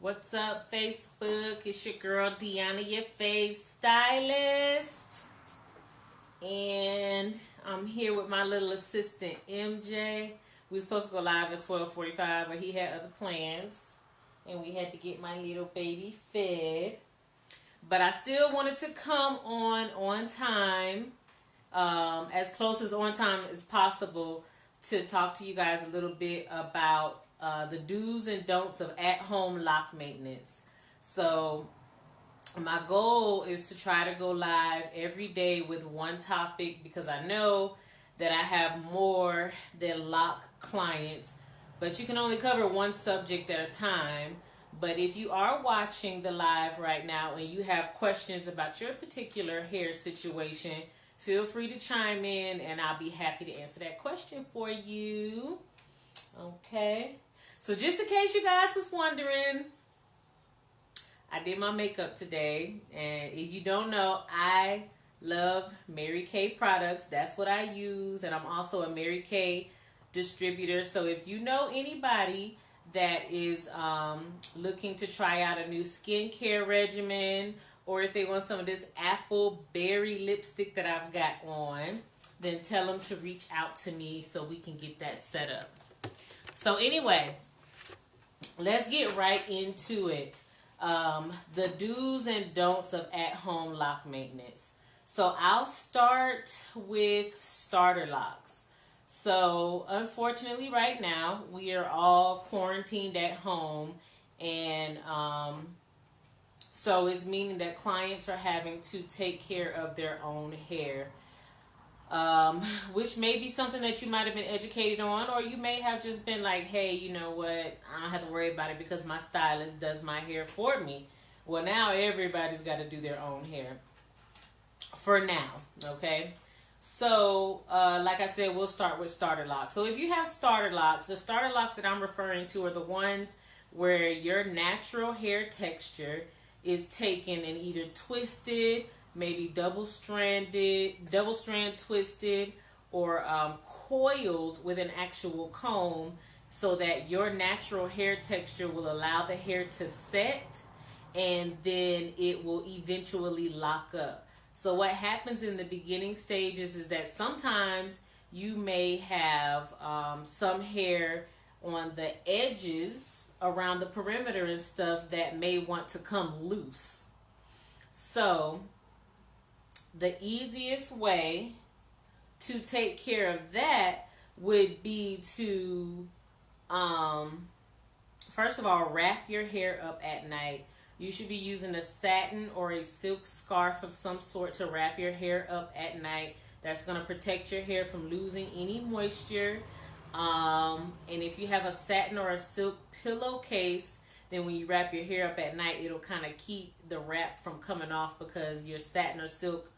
What's up, Facebook? It's your girl Deanna, your face stylist. And I'm here with my little assistant MJ. We were supposed to go live at 12:45, but he had other plans. And we had to get my little baby fed. But I still wanted to come on time, as close as on time as possible, to talk to you guys a little bit about the do's and don'ts of at-home lock maintenance. So my goal is to try to go live every day with one topic, because I know that I have more than lock clients, but you can only cover one subject at a time. But if you are watching the live right now and you have questions about your particular hair situation, feel free to chime in and I'll be happy to answer that question for you. Okay. So just in case you guys was wondering, I did my makeup today. And if you don't know, I love Mary Kay products. That's what I use. And I'm also a Mary Kay distributor. So if you know anybody that is looking to try out a new skincare regimen, or if they want some of this apple berry lipstick that I've got on, then tell them to reach out to me so we can get that set up. So anyway, let's get right into it. The do's and don'ts of at-home lock maintenance. So I'll start with starter locks. So unfortunately right now we are all quarantined at home, and so it's meaning that clients are having to take care of their own hair, which may be something that you might have been educated on, or you may have just been like, hey, you know what, I don't have to worry about it because my stylist does my hair for me. Well, now everybody's got to do their own hair for now, okay? So, like I said, we'll start with starter locks. So if you have starter locks, the starter locks that I'm referring to are the ones where your natural hair texture is taken and either twisted, maybe double strand twisted, or coiled with an actual comb, so that your natural hair texture will allow the hair to set, and then it will eventually lock up. So what happens in the beginning stages is that sometimes you may have some hair on the edges around the perimeter and stuff that may want to come loose. So the easiest way to take care of that would be to first of all, wrap your hair up at night. You should be using a satin or a silk scarf of some sort to wrap your hair up at night. That's going to protect your hair from losing any moisture. And if you have a satin or a silk pillowcase, then when you wrap your hair up at night, it'll kind of keep the wrap from coming off, because your satin or silk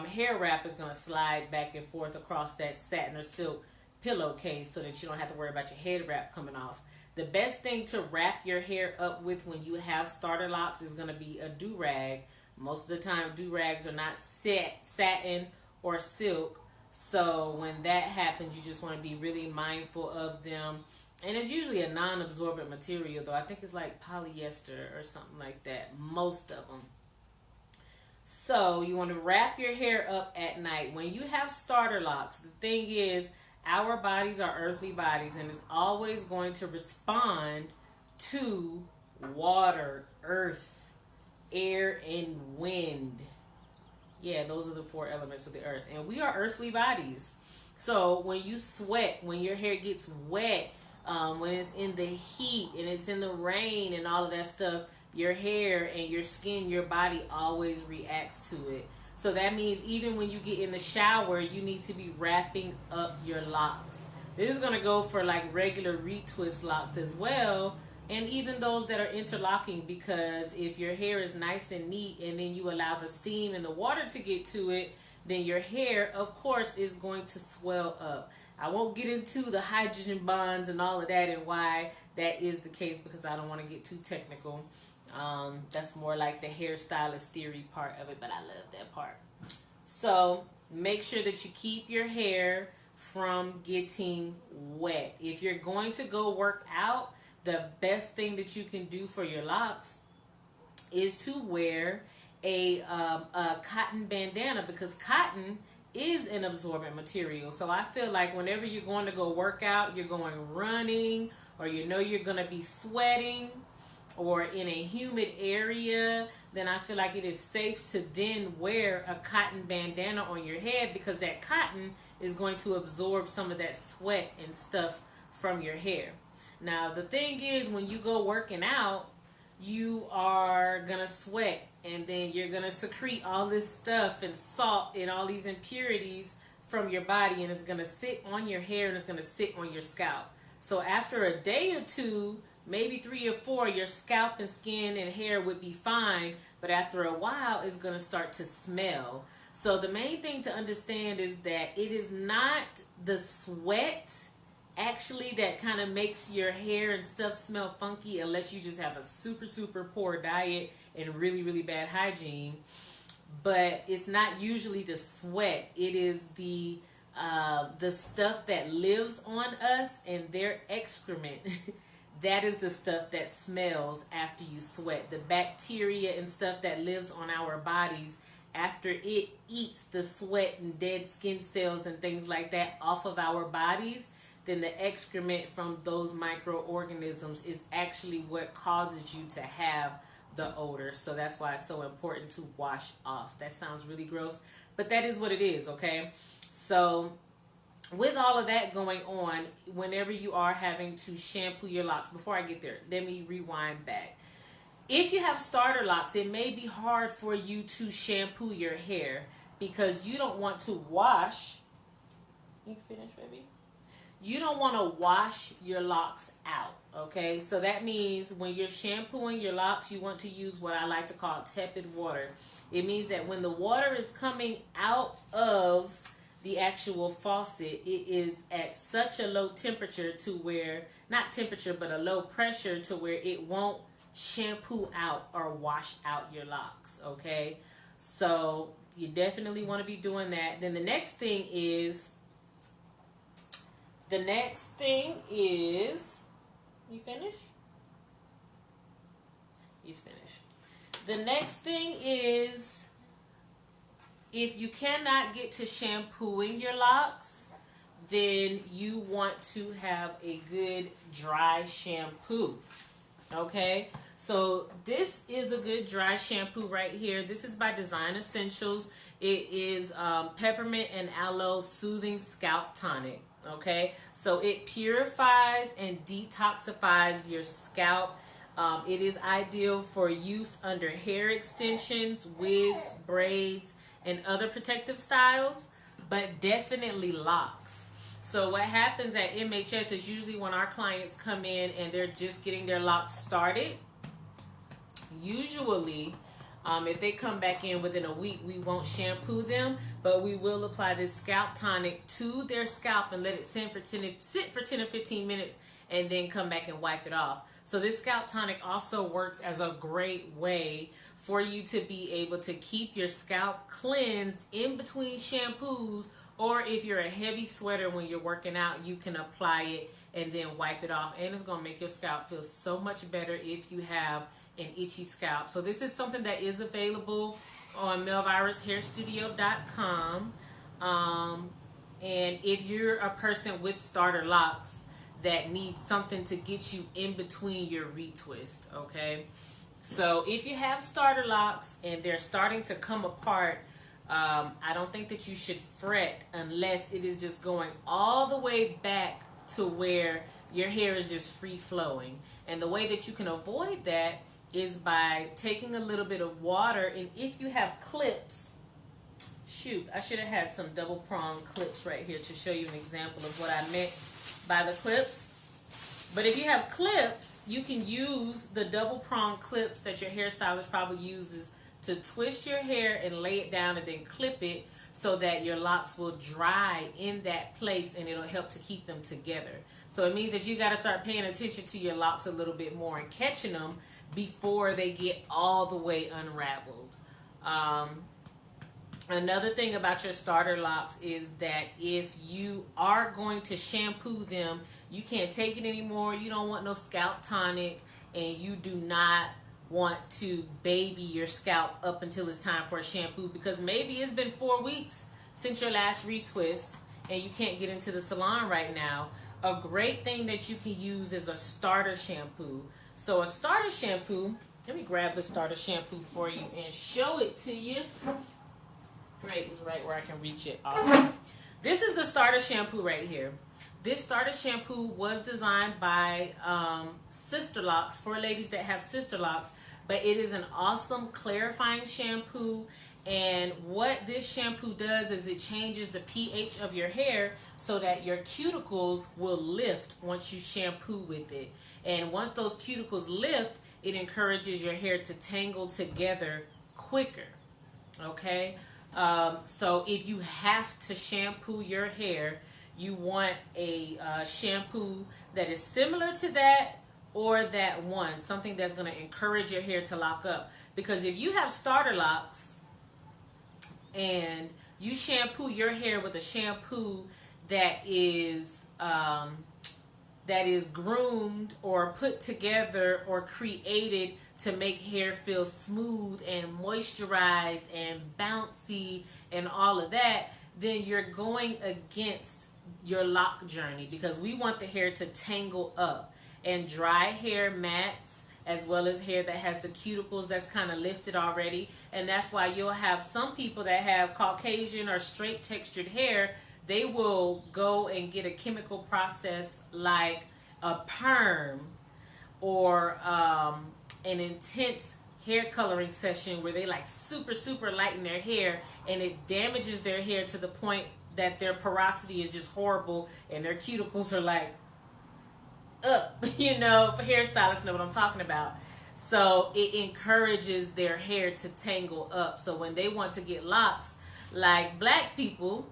hair wrap is going to slide back and forth across that satin or silk pillowcase, so that you don't have to worry about your head wrap coming off. The best thing to wrap your hair up with when you have starter locks is going to be a do-rag. Most of the time, do-rags are not satin or silk. So when that happens, you just want to be really mindful of them. And it's usually a non-absorbent material, though. I think it's like polyester or something like that, most of them. So you want to wrap your hair up at night. When you have starter locks, the thing is, our bodies are earthly bodies, and it's always going to respond to water, earth, air, and wind. Yeah, those are the four elements of the earth. And we are earthly bodies. So when you sweat, when your hair gets wet, when it's in the heat and it's in the rain and all of that stuff, your hair and your skin, your body always reacts to it. So that means even when you get in the shower, you need to be wrapping up your locks. This is going to go for like regular retwist locks as well, and even those that are interlocking, because if your hair is nice and neat and then you allow the steam and the water to get to it, then your hair, of course, is going to swell up. I won't get into the hydrogen bonds and all of that and why that is the case, because I don't want to get too technical. That's more like the hairstylist theory part of it, but I love that part. So make sure that you keep your hair from getting wet. If you're going to go work out, the best thing that you can do for your locks is to wear a cotton bandana, because cotton is an absorbent material. So I feel like whenever you're going to go work out, you're going running, or you know you're going to be sweating, or in a humid area, then I feel like it is safe to then wear a cotton bandana on your head, because that cotton is going to absorb some of that sweat and stuff from your hair. Now the thing is, when you go working out, you are gonna sweat, and then you're gonna secrete all this stuff and salt and all these impurities from your body, and it's gonna sit on your hair and it's gonna sit on your scalp. So after a day or two, maybe 3 or 4, your scalp and skin and hair would be fine, but after a while it's gonna start to smell. So the main thing to understand is that it is not the sweat actually that kind of makes your hair and stuff smell funky, unless you just have a super poor diet and really bad hygiene. But it's not usually the sweat. It is the stuff that lives on us and their excrement. That is the stuff that smells after you sweat. The bacteria and stuff that lives on our bodies after it eats the sweat and dead skin cells and things like that off of our bodies, then the excrement from those microorganisms is actually what causes you to have the odor. So that's why it's so important to wash off. That sounds really gross, but that is what it is, okay? So with all of that going on, whenever you are having to shampoo your locks, before I get there, let me rewind back. If you have starter locks, it may be hard for you to shampoo your hair because you don't want to wash. You finished, baby? You don't want to wash your locks out, okay? So that means when you're shampooing your locks, you want to use what I like to call tepid water. It means that when the water is coming out of the actual faucet, it is at such a low temperature to where, not temperature, but a low pressure to where it won't shampoo out or wash out your locks, okay? So you definitely want to be doing that. Then the next thing is, you finished? He's finished. The next thing is, if you cannot get to shampooing your locks, then you want to have a good dry shampoo. Okay, so this is a good dry shampoo right here. This is by Design Essentials. It is peppermint and aloe soothing scalp tonic. Okay, so it purifies and detoxifies your scalp. It is ideal for use under hair extensions, wigs, braids, and other protective styles, but definitely locks. So what happens at MHS is usually when our clients come in and they're just getting their locks started, usually if they come back in within a week, we won't shampoo them, but we will apply this scalp tonic to their scalp and let it sit for 10 or 15 minutes and then come back and wipe it off. So this scalp tonic also works as a great way for you to be able to keep your scalp cleansed in between shampoos, or if you're a heavy sweater when you're working out, you can apply it and then wipe it off, and it's going to make your scalp feel so much better if you have an itchy scalp. So this is something that is available on melvirushairstudio.com. And if you're a person with starter locks that needs something to get you in between your retwist, okay? So if you have starter locks and they're starting to come apart, I don't think that you should fret unless it is just going all the way back to where your hair is just free flowing. And the way that you can avoid that is by taking a little bit of water, and if you have clips, shoot, I should have had some double prong clips right here to show you an example of what I meant by the clips. But if you have clips, you can use the double prong clips that your hairstylist probably uses to twist your hair and lay it down and then clip it so that your locks will dry in that place, and it'll help to keep them together. So it means that you got to start paying attention to your locks a little bit more and catching them before they get all the way unraveled. Another thing about your starter locks is that if you are going to shampoo them, you can't take it anymore. You don't want no scalp tonic, and you do not want to baby your scalp up until it's time for a shampoo, because maybe it's been 4 weeks since your last retwist and you can't get into the salon right now. A great thing that you can use is a starter shampoo. So a starter shampoo, let me grab the starter shampoo for you and show it to you. Great, it's right where I can reach it. Awesome. This is the starter shampoo right here. This starter shampoo was designed by Sister Locs, for ladies that have sister locks, but it is an awesome clarifying shampoo. And what this shampoo does is it changes the pH of your hair so that your cuticles will lift once you shampoo with it. And once those cuticles lift, it encourages your hair to tangle together quicker. Okay? So if you have to shampoo your hair, you want a shampoo that is similar to that, or that one, something that's going to encourage your hair to lock up. Because if you have starter locks and you shampoo your hair with a shampoo that is groomed or put together or created to make hair feel smooth and moisturized and bouncy and all of that, then you're going against your lock journey, because we want the hair to tangle up. And dry hair mats, as well as hair that has the cuticles that's kind of lifted already, and that's why you'll have some people that have Caucasian or straight textured hair, they will go and get a chemical process like a perm or an intense hair coloring session where they like super lighten their hair, and it damages their hair to the point that their porosity is just horrible and their cuticles are like up. You know, for hairstylists know what I'm talking about. So it encourages their hair to tangle up. So when they want to get locks like black people,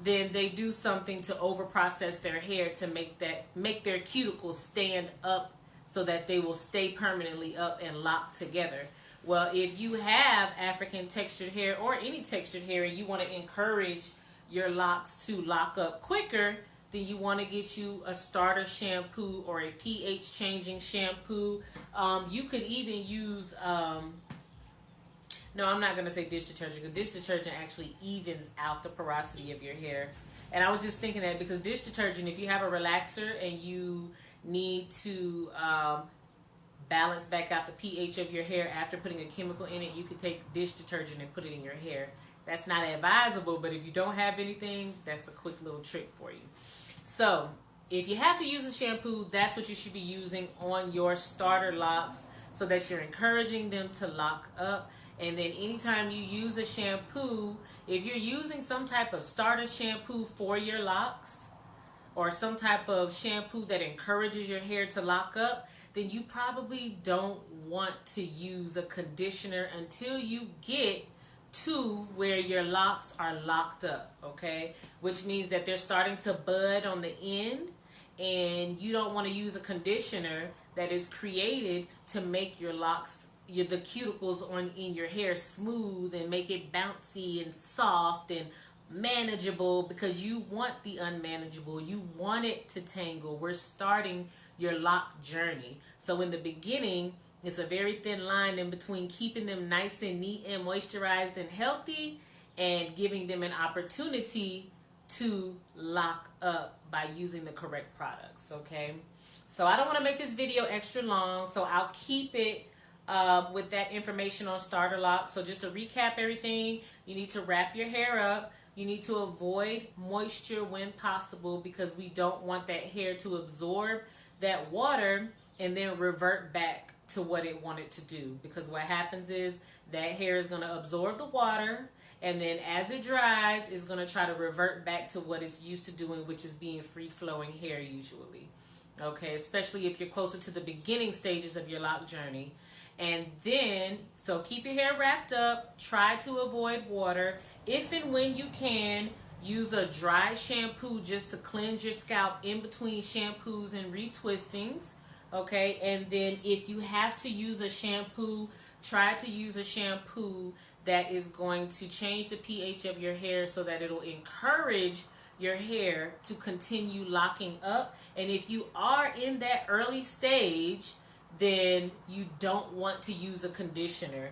then they do something to over process their hair to make their cuticles stand up so that they will stay permanently up and locked together. Well, if you have African textured hair or any textured hair and you want to encourage your locks to lock up quicker, then you want to get you a starter shampoo or a pH changing shampoo. You could even use, no, I'm not going to say dish detergent, because dish detergent actually evens out the porosity of your hair. And I was just thinking that because dish detergent, if you have a relaxer and you need to balance back out the pH of your hair after putting a chemical in it, you could take dish detergent and put it in your hair. That's not advisable, but if you don't have anything, that's a quick little trick for you. So if you have to use a shampoo, that's what you should be using on your starter locks, so that you're encouraging them to lock up. And then anytime you use a shampoo, if you're using some type of starter shampoo for your locks, or some type of shampoo that encourages your hair to lock up, then you probably don't want to use a conditioner until you get to where your locks are locked up, okay? Which means that they're starting to bud on the end, and you don't want to use a conditioner that is created to make your locks, the cuticles in your hair smooth and make it bouncy and soft and manageable, because you want the unmanageable. You want it to tangle. We're starting your lock journey. So in the beginning, it's a very thin line in between keeping them nice and neat and moisturized and healthy, and giving them an opportunity to lock up by using the correct products, okay? So I don't want to make this video extra long, so I'll keep it with that information on starter locks. So just to recap everything, you need to wrap your hair up. You need to avoid moisture when possible, because we don't want that hair to absorb that water and then revert back to what it wanted to do. Because what happens is that hair is going to absorb the water, and then as it dries, it's going to try to revert back to what it's used to doing, which is being free-flowing hair usually. Okay, especially if you're closer to the beginning stages of your lock journey. And then, so keep your hair wrapped up. Try to avoid water. If and when you can, use a dry shampoo just to cleanse your scalp in between shampoos and retwistings. Okay, and then if you have to use a shampoo, try to use a shampoo that is going to change the pH of your hair so that it'll encourage your hair to continue locking up. And if you are in that early stage, then you don't want to use a conditioner.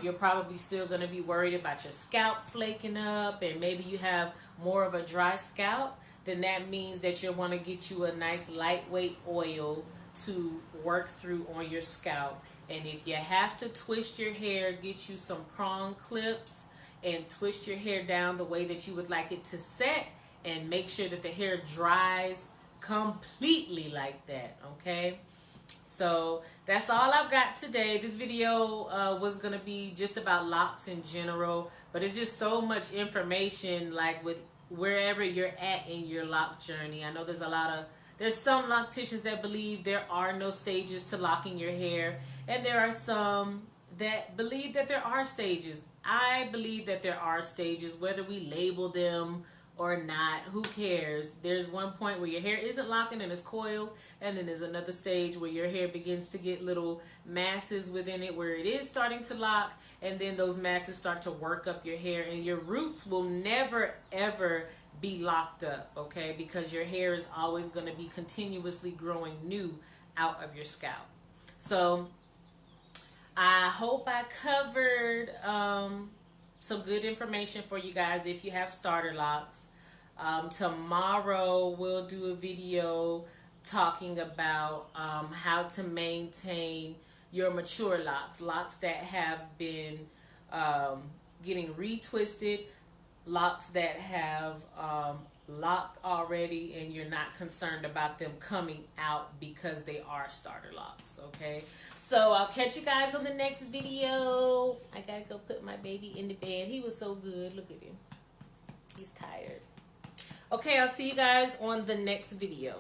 You're probably still going to be worried about your scalp flaking up, and maybe you have more of a dry scalp. Then that means that you'll want to get you a nice lightweight oil to work through on your scalp. And if you have to twist your hair, get you some prong clips and twist your hair down the way that you would like it to set, and make sure that the hair dries completely like that. Okay, so that's all I've got today. This video was gonna be just about locks in general, but it's just so much information, like with wherever you're at in your lock journey. I know there's some locticians that believe there are no stages to locking your hair, and there are some that believe that there are stages. I believe that there are stages, whether we label them or not, who cares? There's one point where your hair isn't locking and it's coiled, and then there's another stage where your hair begins to get little masses within it where it is starting to lock, and then those masses start to work up your hair, and your roots will never ever be locked up, okay? Because your hair is always going to be continuously growing new out of your scalp. So I hope I covered some good information for you guys if you have starter locks. Tomorrow we'll do a video talking about how to maintain your mature locks that have been getting retwisted, locks that have locked already and you're not concerned about them coming out because they are starter locks. Okay, so I'll catch you guys on the next video. I gotta go put my baby in the bed. He was so good. Look at him, he's tired. Okay, I'll see you guys on the next video.